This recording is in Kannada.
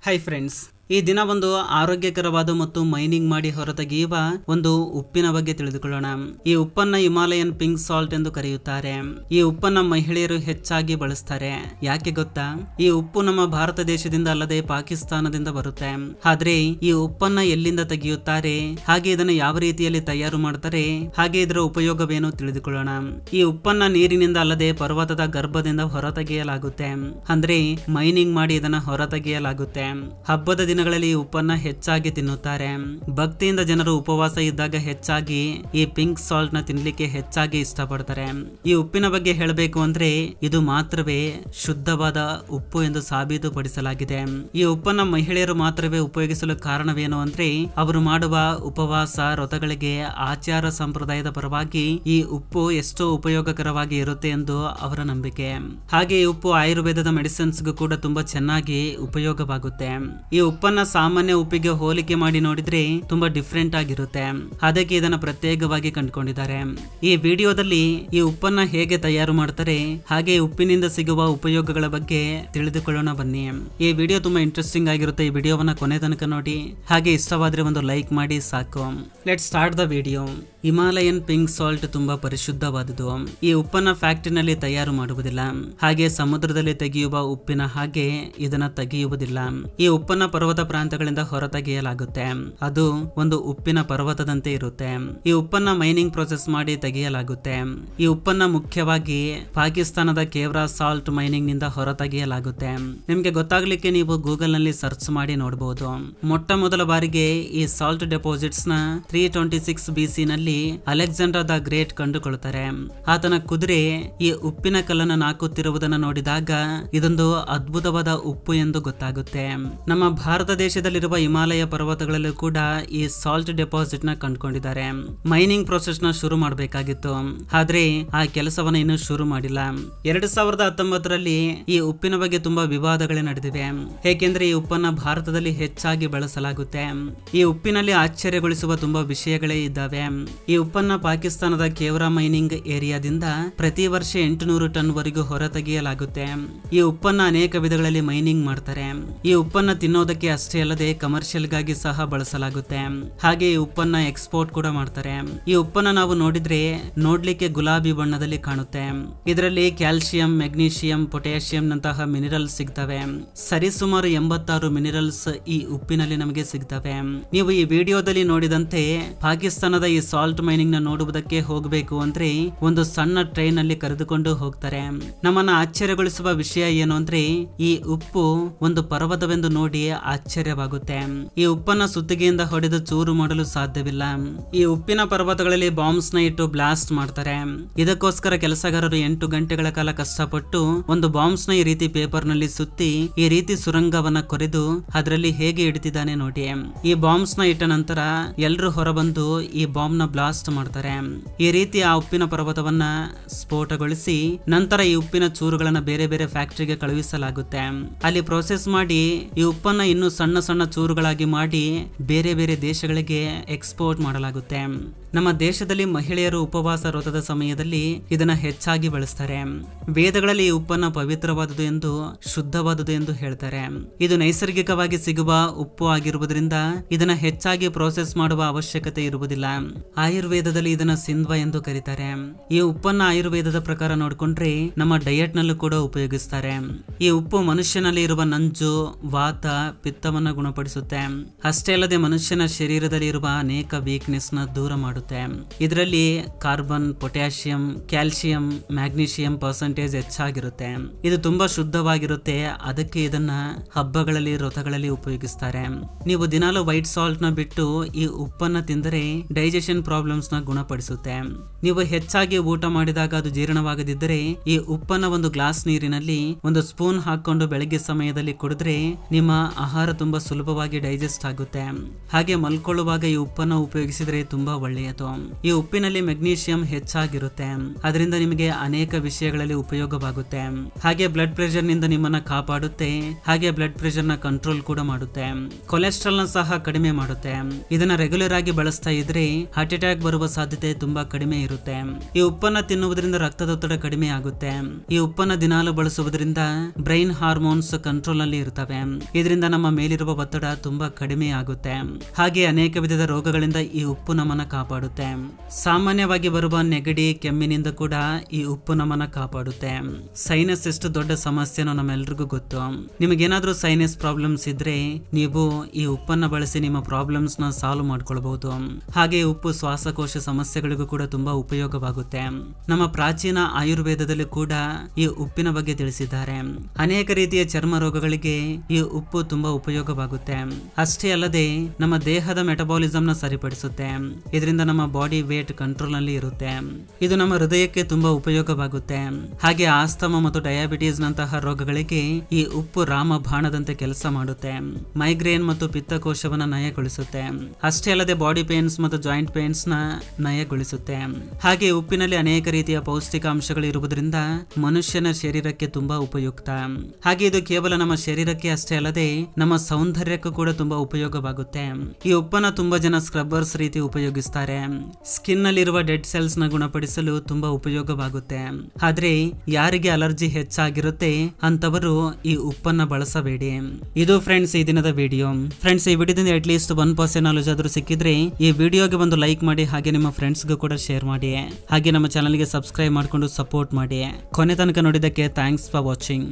ಹಾಯ್ ಫ್ರೆಂಡ್ಸ್, ಈ ದಿನ ಒಂದು ಆರೋಗ್ಯಕರವಾದ ಮತ್ತು ಮೈನಿಂಗ್ ಮಾಡಿ ಹೊರತೆಗೆಯುವ ಒಂದು ಉಪ್ಪಿನ ಬಗ್ಗೆ ತಿಳಿದುಕೊಳ್ಳೋಣ. ಈ ಉಪ್ಪನ್ನ ಹಿಮಾಲಯನ್ ಪಿಂಕ್ ಸಾಲ್ಟ್ ಎಂದು ಕರೆಯುತ್ತಾರೆ. ಈ ಉಪ್ಪನ್ನ ಮಹಿಳೆಯರು ಹೆಚ್ಚಾಗಿ ಬಳಸ್ತಾರೆ. ಯಾಕೆ ಗೊತ್ತಾ? ಈ ಉಪ್ಪು ನಮ್ಮ ಭಾರತ ದೇಶದಿಂದ ಅಲ್ಲದೆ ಪಾಕಿಸ್ತಾನದಿಂದ ಬರುತ್ತೆ. ಆದ್ರೆ ಈ ಉಪ್ಪನ್ನ ಎಲ್ಲಿಂದ ತೆಗೆಯುತ್ತಾರೆ, ಹಾಗೆ ಇದನ್ನ ಯಾವ ರೀತಿಯಲ್ಲಿ ತಯಾರು ಮಾಡ್ತಾರೆ, ಹಾಗೆ ಇದರ ಉಪಯೋಗವೇನು ತಿಳಿದುಕೊಳ್ಳೋಣ. ಈ ಉಪ್ಪನ್ನ ನೀರಿನಿಂದ ಅಲ್ಲದೆ ಪರ್ವತದ ಗರ್ಭದಿಂದ ಹೊರತೆಗೆಯಲಾಗುತ್ತೆ. ಅಂದ್ರೆ ಮೈನಿಂಗ್ ಮಾಡಿ ಇದನ್ನ ಹೊರತೆಗೆಯಲಾಗುತ್ತೆ. ಹಬ್ಬದ ದಿನಗಳಲ್ಲಿ ಈ ಉಪ್ಪನ್ನ ಹೆಚ್ಚಾಗಿ ತಿನ್ನುತ್ತಾರೆ. ಭಕ್ತಿಯಿಂದ ಜನರು ಉಪವಾಸ ಇದ್ದಾಗ ಹೆಚ್ಚಾಗಿ ಈ ಪಿಂಕ್ ಸಾಲ್ಟ್ ನ ತಿನ್ಲಿಕ್ಕೆ ಹೆಚ್ಚಾಗಿ ಇಷ್ಟಪಡ್ತಾರೆ. ಈ ಉಪ್ಪಿನ ಬಗ್ಗೆ ಹೇಳಬೇಕು ಅಂದ್ರೆ ಇದು ಮಾತ್ರವೇ ಶುದ್ಧವಾದ ಉಪ್ಪು ಎಂದು ಸಾಬೀತುಪಡಿಸಲಾಗಿದೆ. ಈ ಉಪ್ಪನ್ನ ಮಹಿಳೆಯರು ಮಾತ್ರವೇ ಉಪಯೋಗಿಸಲು ಕಾರಣವೇನು ಅಂದ್ರೆ ಅವರು ಮಾಡುವ ಉಪವಾಸ ವ್ರತಗಳಿಗೆ ಆಚಾರ ಸಂಪ್ರದಾಯದ ಪರವಾಗಿ ಈ ಉಪ್ಪು ಎಷ್ಟೋ ಉಪಯೋಗಕರವಾಗಿ ಇರುತ್ತೆ ಎಂದು ಅವರ ನಂಬಿಕೆ. ಹಾಗೆ ಈ ಉಪ್ಪು ಆಯುರ್ವೇದದ ಮೆಡಿಸಿನ್ಸ್ಗೂ ಕೂಡ ತುಂಬಾ ಚೆನ್ನಾಗಿ ಉಪಯೋಗವಾಗುತ್ತೆ. ಈ ಉಪ್ಪನ್ನ ಸಾಮಾನ್ಯ ಉಪ್ಪಿಗೆ ಹೋಲಿಕೆ ಮಾಡಿ ನೋಡಿದ್ರೆ ತುಂಬಾ ಡಿಫ್ರೆಂಟ್ ಆಗಿರುತ್ತೆ. ಅದಕ್ಕೆ ಇದನ್ನ ಪ್ರತ್ಯೇಕವಾಗಿ ಕಂಡುಕೊಂಡಿದ್ದಾರೆ. ಈ ವಿಡಿಯೋದಲ್ಲಿ ಈ ಉಪ್ಪನ್ನ ಹೇಗೆ ತಯಾರು ಮಾಡ್ತಾರೆ, ಹಾಗೆ ಉಪ್ಪಿನಿಂದ ಸಿಗುವ ಉಪಯೋಗಗಳ ಬಗ್ಗೆ ತಿಳಿದುಕೊಳ್ಳೋಣ ಬನ್ನಿ. ಈ ವಿಡಿಯೋ ತುಂಬಾ ಇಂಟ್ರೆಸ್ಟಿಂಗ್ ಆಗಿರುತ್ತೆ. ಈ ವಿಡಿಯೋವನ್ನ ಕೊನೆ ತನಕ ನೋಡಿ. ಹಾಗೆ ಇಷ್ಟವಾದ್ರೆ ಒಂದು ಲೈಕ್ ಮಾಡಿ ಸಾಕು. Let's start the video. Himalayan pink salt ತುಂಬಾ ಪರಿಶುದ್ಧವಾದುದು. ಈ ಉಪ್ಪನ್ನ ಫ್ಯಾಕ್ಟರಿನಲ್ಲಿ ತಯಾರು ಮಾಡುವುದಿಲ್ಲ. ಹಾಗೆ ಸಮುದ್ರದಲ್ಲಿ ತೆಗೆಯುವ ಉಪ್ಪಿನ ಹಾಗೆ ಇದನ್ನ ತೆಗೆಯುವುದಿಲ್ಲ. ಈ ಉಪ್ಪನ್ನ ಪರ್ವತ ಪ್ರಾಂತಗಳಿಂದ ಹೊರತೆಗೆಯಲಾಗುತ್ತೆ. ಅದು ಒಂದು ಉಪ್ಪಿನ ಪರ್ವತದಂತೆ ಇರುತ್ತೆ. ಈ ಉಪ್ಪನ್ನ ಮೈನಿಂಗ್ ಪ್ರೊಸೆಸ್ ಮಾಡಿ ತೆಗೆಯಲಾಗುತ್ತೆ. ಈ ಉಪ್ಪನ್ನ ಮುಖ್ಯವಾಗಿ ಪಾಕಿಸ್ತಾನದ ಕೇವ್ರಾ ಸಾಲ್ಟ್ ಮೈನಿಂಗ್ ನಿಂದ ಹೊರತೆಗೆಯಲಾಗುತ್ತೆ. ನಿಮ್ಗೆ ಗೊತ್ತಾಗ್ಲಿಕ್ಕೆ ನೀವು ಗೂಗಲ್ ನಲ್ಲಿ ಸರ್ಚ್ ಮಾಡಿ ನೋಡಬಹುದು. ಮೊಟ್ಟ ಮೊದಲ ಬಾರಿಗೆ ಈ ಸಾಲ್ಟ್ ಡೆಪಾಸಿಟ್ಸ್ ನ 326 BC ನಲ್ಲಿ ಅಲೆಕ್ಸಾಂಡರ್ ದ ಗ್ರೇಟ್ ಕಂಡುಕೊಳ್ಳುತ್ತಾರೆ. ಆತನ ಕುದುರೆ ಈ ಉಪ್ಪಿನ ಕಲ್ಲನ್ನು ನಾಕುತ್ತಿರುವುದನ್ನು ನೋಡಿದಾಗ ಇದೊಂದು ಅದ್ಭುತವಾದ ಉಪ್ಪು ಎಂದು ಗೊತ್ತಾಗುತ್ತೆ. ನಮ್ಮ ಭಾರತ ದೇಶದಲ್ಲಿರುವ ಹಿಮಾಲಯ ಪರ್ವತಗಳಲ್ಲೂ ಕೂಡ ಈ ಸಾಲ್ಟ್ ಡೆಪಾಸಿಟ್ ನ ಕಂಡುಕೊಂಡಿದ್ದಾರೆ. ಮೈನಿಂಗ್ ಪ್ರೊಸೆಸ್ ನ ಶುರು ಮಾಡಬೇಕಾಗಿತ್ತು, ಆದ್ರೆ ಆ ಕೆಲಸವನ್ನ ಇನ್ನೂ ಶುರು ಮಾಡಿಲ್ಲ. 2019ರಲ್ಲಿ ಈ ಉಪ್ಪಿನ ಬಗ್ಗೆ ತುಂಬಾ ವಿವಾದಗಳೇ ನಡೆದಿವೆ. ಏಕೆಂದ್ರೆ ಈ ಉಪ್ಪನ್ನ ಭಾರತದಲ್ಲಿ ಹೆಚ್ಚಾಗಿ ಬಳಸಲಾಗುತ್ತೆ. ಈ ಉಪ್ಪಿನಲ್ಲಿ ಆಶ್ಚರ್ಯಗೊಳಿಸುವ ತುಂಬಾ ವಿಷಯಗಳೇ ಇದ್ದಾವೆ. ಈ ಉಪ್ಪನ್ನ ಪಾಕಿಸ್ತಾನದ ಕೇವ್ರಾ ಮೈನಿಂಗ್ ಏರಿಯಾದಿಂದ ಪ್ರತಿ ವರ್ಷ 800 ಟನ್ ವರೆಗೂ ಹೊರತೆಗೆಯಲಾಗುತ್ತೆ. ಈ ಉಪ್ಪನ್ನ ಅನೇಕ ವಿಧಗಳಲ್ಲಿ ಮೈನಿಂಗ್ ಮಾಡ್ತಾರೆ. ಈ ಉಪ್ಪನ್ನ ತಿನ್ನೋದಕ್ಕೆ ಅಷ್ಟೇ ಅಲ್ಲದೆ ಕಮರ್ಷಿಯಲ್ ಗಾಗಿ ಸಹ ಬಳಸಲಾಗುತ್ತೆ. ಹಾಗೆ ಈ ಉಪ್ಪನ್ನ ಎಕ್ಸ್ಪೋರ್ಟ್ ಕೂಡ ಮಾಡ್ತಾರೆ. ಈ ಉಪ್ಪನ್ನ ನಾವು ನೋಡಿದ್ರೆ ನೋಡ್ಲಿಕ್ಕೆ ಗುಲಾಬಿ ಬಣ್ಣದಲ್ಲಿ ಕಾಣುತ್ತೆ. ಇದರಲ್ಲಿ ಕ್ಯಾಲ್ಸಿಯಂ, ಮೆಗ್ನೀಷಿಯಂ, ಪೊಟ್ಯಾಷಿಯಂ ನಂತಹ ಮಿನರಲ್ಸ್ ಸಿಗ್ತವೆ. ಸರಿಸುಮಾರು 86 ಮಿನರಲ್ಸ್ ಈ ಉಪ್ಪಿನಲ್ಲಿ ನಮಗೆ ಸಿಗ್ತವೆ. ನೀವು ಈ ವಿಡಿಯೋದಲ್ಲಿ ನೋಡಿದಂತೆ ಪಾಕಿಸ್ತಾನದ ಈ ಸಾಲ್ಟ್ ಮೈನಿಂಗ್ ನ ನೋಡುವುದಕ್ಕೆ ಹೋಗಬೇಕು ಅಂದ್ರೆ ಒಂದು ಸಣ್ಣ ಟ್ರೈನ್ ಅಲ್ಲಿ ಕರೆದುಕೊಂಡು ಹೋಗ್ತಾರೆ. ನಮ್ಮನ್ನ ಆಶ್ಚರ್ಯಗೊಳಿಸುವ ವಿಷಯ ಏನು ಅಂದ್ರೆ ಈ ಉಪ್ಪು ಒಂದು ಪರ್ವತವೆಂದು ನೋಡಿ ಆಶ್ಚರ್ಯವಾಗುತ್ತೆ. ಈ ಉಪ್ಪನ್ನ ಸುತ್ತಿಗೆಯಿಂದ ಹೊಡೆದು ಚೂರು ಮಾಡಲು ಸಾಧ್ಯವಿಲ್ಲ. ಈ ಉಪ್ಪಿನ ಪರ್ವತಗಳಲ್ಲಿ ಬಾಂಬ್ಸ್ ನ ಇಟ್ಟು ಬ್ಲಾಸ್ಟ್ ಮಾಡ್ತಾರೆ. ಇದಕ್ಕೋಸ್ಕರ ಕೆಲಸಗಾರರು 8 ಗಂಟೆಗಳ ಕಾಲ ಕಷ್ಟಪಟ್ಟು ಒಂದು ಬಾಂಬ್ಸ್ ನ ಈ ರೀತಿ ಪೇಪರ್ ನಲ್ಲಿ ಸುತ್ತಿ ಈ ರೀತಿ ಸುರಂಗವನ್ನ ಕೊರೆದು ಅದರಲ್ಲಿ ಹೇಗೆ ಇಡ್ತಿದ್ದಾನೆ ನೋಡಿ. ಈ ಬಾಂಬ್ಸ್ ನ ಇಟ್ಟ ನಂತರ ಎಲ್ಲರೂ ಹೊರಬಂದು ಈ ಬಾಂಬ್ ನ ಬ್ಲಾಸ್ಟ್ ಮಾಡ್ತಾರೆ. ಈ ರೀತಿ ಆ ಉಪ್ಪಿನ ಪರ್ವತವನ್ನ ಸ್ಫೋಟಗೊಳಿಸಿ ನಂತರ ಈ ಉಪ್ಪಿನ ಚೂರುಗಳನ್ನ ಬೇರೆ ಬೇರೆ ಫ್ಯಾಕ್ಟರಿಗೆ ಕಳುಹಿಸಲಾಗುತ್ತೆ. ಅಲ್ಲಿ ಪ್ರೊಸೆಸ್ ಮಾಡಿ ಈ ಉಪ್ಪನ್ನ ಇನ್ನು ಸಣ್ಣ ಸಣ್ಣ ಚೂರುಗಳಾಗಿ ಮಾಡಿ ಬೇರೆ ಬೇರೆ ದೇಶಗಳಿಗೆ ಎಕ್ಸ್ಪೋರ್ಟ್ ಮಾಡಲಾಗುತ್ತೆ. ನಮ್ಮ ದೇಶದಲ್ಲಿ ಮಹಿಳೆಯರು ಉಪವಾಸ ವ್ರತದ ಸಮಯದಲ್ಲಿ ಇದನ್ನ ಹೆಚ್ಚಾಗಿ ಬಳಸ್ತಾರೆ. ವೇದಗಳಲ್ಲಿ ಈ ಉಪ್ಪನ್ನ ಪವಿತ್ರವಾದುದು ಎಂದು, ಶುದ್ಧವಾದುದು ಎಂದು ಹೇಳ್ತಾರೆ. ಇದು ನೈಸರ್ಗಿಕವಾಗಿ ಸಿಗುವ ಉಪ್ಪು ಆಗಿರುವುದರಿಂದ ಇದನ್ನ ಹೆಚ್ಚಾಗಿ ಪ್ರೋಸೆಸ್ ಮಾಡುವ ಅವಶ್ಯಕತೆ ಇರುವುದಿಲ್ಲ. ಆಯುರ್ವೇದದಲ್ಲಿ ಇದನ್ನ ಸಿಂಧ್ವ ಎಂದು ಕರೀತಾರೆ. ಈ ಉಪ್ಪನ್ನ ಆಯುರ್ವೇದದ ಪ್ರಕಾರ ನೋಡ್ಕೊಂಡ್ರೆ ನಮ್ಮ ಡಯಟ್ ನಲ್ಲೂ ಕೂಡ ಉಪಯೋಗಿಸ್ತಾರೆ. ಈ ಉಪ್ಪು ಮನುಷ್ಯನಲ್ಲಿ ಇರುವ ನಂಜು, ವಾತ, ಪಿತ್ತವನ್ನ ಗುಣಪಡಿಸುತ್ತೆ. ಅಷ್ಟೇ ಅಲ್ಲದೆ ಮನುಷ್ಯನ ಶರೀರದಲ್ಲಿ ಇರುವ ಅನೇಕ ವೀಕ್ನೆಸ್ ನ ದೂರ ಮಾಡುತ್ತೆ. ಇದರಲ್ಲಿ carbon, potassium, calcium, magnesium percentage ಹೆಚ್ಚಾಗಿರುತ್ತೆ. ಇದು ತುಂಬಾ ಶುದ್ಧವಾಗಿರುತ್ತೆ. ಅದಕ್ಕೆ ಇದನ್ನ ಹಬ್ಬಗಳಲ್ಲಿ, ವ್ರತಗಳಲ್ಲಿ ಉಪಯೋಗಿಸ್ತಾರೆ. ನೀವು ದಿನಾಲು ವೈಟ್ ಸಾಲ್ಟ್ ನ ಬಿಟ್ಟು ಈ ಉಪ್ಪನ್ನ ತಿಂದರೆ ಡೈಜೆಷನ್ ಪ್ರಾಬ್ಲಮ್ಸ್ ನ ಗುಣಪಡಿಸುತ್ತೆ. ನೀವು ಹೆಚ್ಚಾಗಿ ಊಟ ಮಾಡಿದಾಗ ಅದು ಜೀರ್ಣವಾಗದಿದ್ದರೆ ಈ ಉಪ್ಪನ್ನ ಒಂದು ಗ್ಲಾಸ್ ನೀರಿನಲ್ಲಿ ಒಂದು ಸ್ಪೂನ್ ಹಾಕೊಂಡು ಬೆಳಗ್ಗೆ ಸಮಯದಲ್ಲಿ ಕುಡಿದ್ರೆ ನಿಮ್ಮ ಆಹಾರ ತುಂಬಾ ಸುಲಭವಾಗಿ ಡೈಜೆಸ್ಟ್ ಆಗುತ್ತೆ. ಹಾಗೆ ಮಲ್ಕೊಳ್ಳುವಾಗ ಈ ಉಪ್ಪನ್ನ ಉಪಯೋಗಿಸಿದ್ರೆ ತುಂಬಾ ಒಳ್ಳೆಯದು. ಒಳ್ಳೆಯದು. ಈ ಉಪ್ಪಿನಲ್ಲಿ ಮೆಗ್ನೀಷಿಯಂ ಹೆಚ್ಚಾಗಿರುತ್ತೆ, ಅದರಿಂದ ನಿಮಗೆ ಅನೇಕ ವಿಷಯಗಳಲ್ಲಿ ಉಪಯೋಗವಾಗುತ್ತೆ. ಹಾಗೆ ಬ್ಲಡ್ ಪ್ರೆಷರ್ ನಿಂದ ನಿಮ್ಮನ್ನ ಕಾಪಾಡುತ್ತೆ, ಹಾಗೆ ಬ್ಲಡ್ ಪ್ರೆಷರ್ ನ ಕಂಟ್ರೋಲ್ ಕೂಡ ಮಾಡುತ್ತೆ. ಕೊಲೆಸ್ಟ್ರಾಲ್ ನ ಸಹ ಕಡಿಮೆ ಮಾಡುತ್ತೆ. ಇದನ್ನ ರೆಗ್ಯುಲರ್ ಆಗಿ ಬಳಸ್ತಾ ಇದ್ರೆ ಹಾರ್ಟ್ ಅಟ್ಯಾಕ್ ಬರುವ ಸಾಧ್ಯತೆ ತುಂಬಾ ಕಡಿಮೆ ಇರುತ್ತೆ. ಈ ಉಪ್ಪನ್ನ ತಿನ್ನುವುದರಿಂದ ರಕ್ತದೊತ್ತಡ ಕಡಿಮೆ ಆಗುತ್ತೆ. ಈ ಉಪ್ಪನ್ನ ದಿನಾಲು ಬಳಸುವುದರಿಂದ ಬ್ರೈನ್ ಹಾರ್ಮೋನ್ಸ್ ಕಂಟ್ರೋಲ್ ನಲ್ಲಿ ಇರ್ತವೆ. ಇದರಿಂದ ನಮ್ಮ ಮೇಲಿರುವ ಒತ್ತಡ ತುಂಬಾ ಕಡಿಮೆ ಆಗುತ್ತೆ. ಹಾಗೆ ಅನೇಕ ವಿಧದ ರೋಗಗಳಿಂದ ಈ ಉಪ್ಪು ನಮ್ಮನ್ನ ಕಾಪಾಡುತ್ತೆ. ಸಾಮಾನ್ಯವಾಗಿ ಬರುವ ನೆಗಡಿ, ಕೆಮ್ಮಿನಿಂದ ಕೂಡ ಈ ಉಪ್ಪು ನಮ್ಮನ್ನ ಕಾಪಾಡುತ್ತೆ. ಸೈನಸ್ ಎಷ್ಟು ದೊಡ್ಡ ಸಮಸ್ಯೆನೋ ನಮ್ಮೆಲ್ರಿಗೂ ಗೊತ್ತು. ನಿಮಗೇನಾದ್ರೂ ಸೈನಸ್ ಪ್ರಾಬ್ಲಮ್ಸ್ ಇದ್ರೆ ನೀವು ಈ ಉಪ್ಪನ್ನ ಬಳಸಿ ನಿಮ್ಮ ಪ್ರಾಬ್ಲಮ್ಸ್ ನ ಸಾಲ್ವ್ ಮಾಡ್ಕೊಳ್ಬಹುದು. ಹಾಗೆ ಉಪ್ಪು ಶ್ವಾಸಕೋಶ ಸಮಸ್ಯೆಗಳಿಗೂ ಕೂಡ ತುಂಬಾ ಉಪಯೋಗವಾಗುತ್ತೆ. ನಮ್ಮ ಪ್ರಾಚೀನ ಆಯುರ್ವೇದದಲ್ಲಿ ಕೂಡ ಈ ಉಪ್ಪಿನ ಬಗ್ಗೆ ತಿಳಿಸಿದ್ದಾರೆ. ಅನೇಕ ರೀತಿಯ ಚರ್ಮ ರೋಗಗಳಿಗೆ ಈ ಉಪ್ಪು ತುಂಬಾ ಉಪಯೋಗವಾಗುತ್ತೆ. ಅಷ್ಟೇ ಅಲ್ಲದೆ ನಮ್ಮ ದೇಹದ ಮೆಟಬಾಲಿಸಂ ನ ಸರಿಪಡಿಸುತ್ತೆ. ಇದರಿಂದ ನಮ್ಮ ಬಾಡಿ ವೇಟ್ ಕಂಟ್ರೋಲ್ ನಲ್ಲಿ ಇರುತ್ತೆ. ಇದು ನಮ್ಮ ಹೃದಯಕ್ಕೆ ತುಂಬಾ ಉಪಯೋಗವಾಗುತ್ತೆ. ಹಾಗೆ ಆಸ್ತಮ ಮತ್ತು ಡಯಾಬಿಟೀಸ್ ನಂತಹ ರೋಗಗಳಿಗೆ ಈ ಉಪ್ಪು ರಾಮಬಾಣದಂತೆ ಕೆಲಸ ಮಾಡುತ್ತೆ. ಮೈಗ್ರೇನ್ ಮತ್ತು ಪಿತ್ತಕೋಶವನ್ನ ನಯಗೊಳಿಸುತ್ತೆ. ಅಷ್ಟೇ ಅಲ್ಲದೆ ಬಾಡಿ ಪೇನ್ಸ್ ಮತ್ತು ಜಾಯಿಂಟ್ ಪೇನ್ಸ್ ನ ನಯಗೊಳಿಸುತ್ತೆ. ಹಾಗೆ ಉಪ್ಪಿನಲ್ಲಿ ಅನೇಕ ರೀತಿಯ ಪೌಷ್ಟಿಕಾಂಶಗಳು ಇರುವುದರಿಂದ ಮನುಷ್ಯನ ಶರೀರಕ್ಕೆ ತುಂಬಾ ಉಪಯುಕ್ತ. ಹಾಗೆ ಇದು ಕೇವಲ ನಮ್ಮ ಶರೀರಕ್ಕೆ ಅಷ್ಟೇ ಅಲ್ಲದೆ ನಮ್ಮ ಸೌಂದರ್ಯಕ್ಕೂ ಕೂಡ ತುಂಬಾ ಉಪಯೋಗವಾಗುತ್ತೆ. ಈ ಉಪ್ಪನ್ನ ತುಂಬಾ ಜನ ಸ್ಕ್ರಬ್ಬರ್ಸ್ ರೀತಿ ಉಪಯೋಗಿಸ್ತಾರೆ. ಸ್ಕಿನ್ ನಲ್ಲಿರುವ ಡೆಡ್ ಸೆಲ್ಸ್ ನ ಗುಣಪಡಿಸಲು ತುಂಬಾ ಉಪಯೋಗವಾಗುತ್ತೆ. ಆದ್ರೆ ಯಾರಿಗೆ ಅಲರ್ಜಿ ಹೆಚ್ಚಾಗಿರುತ್ತೆ ಅಂತವರು ಈ ಉಪ್ಪನ್ನ ಬಳಸಬೇಡಿ. ಇದು ಫ್ರೆಂಡ್ಸ್ ಈ ದಿನದ ವಿಡಿಯೋ. ಫ್ರೆಂಡ್ಸ್, ಈ ವಿಡಿಯೋದಿಂದ ಅಟ್ ಲೀಸ್ಟ್ 1% ನಾಲೆಜ್ ಆದ್ರೂ ಸಿಕ್ಕಿದ್ರೆ ಈ ವಿಡಿಯೋಗೆ ಒಂದು ಲೈಕ್ ಮಾಡಿ, ಹಾಗೆ ನಿಮ್ಮ ಫ್ರೆಂಡ್ಸ್ಗೂ ಕೂಡ ಶೇರ್ ಮಾಡಿ, ಹಾಗೆ ನಮ್ಮ ಚಾನಲ್ಗೆ ಸಬ್ಸ್ಕ್ರೈಬ್ ಮಾಡಿಕೊಂಡು ಸಪೋರ್ಟ್ ಮಾಡಿ. ಕೊನೆ ತನಕ ನೋಡಿದ್ದಕ್ಕೆ ಥ್ಯಾಂಕ್ಸ್ ಫಾರ್ ವಾಚಿಂಗ್.